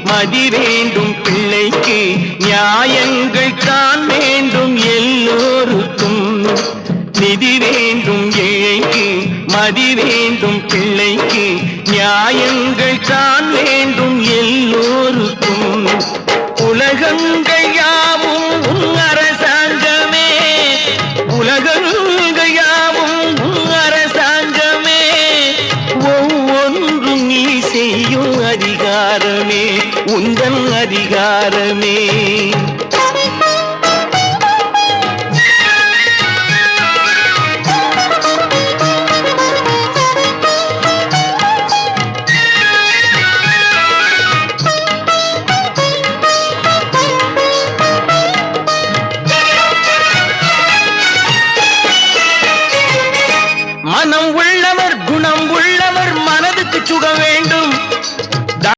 மதி வேண்டும் பிள்ளைக்கு நியாயங்கள் தான் வேண்டும் எல்லோருக்கும் நிதி வேண்டும் ஏழைக்கு மதி வேண்டும் பிள்ளைக்கு நியாயங்கள் தான் வேண்டும் எல்லோருக்கும் உலகங்கள் யாவும் அரசாங்கமே உலகங்கள் யாவும் அரசாங்கமே ஒவ்வொன்றும் நீ செய்யும் அதிகாரமே உந்தன் அதிகாரமே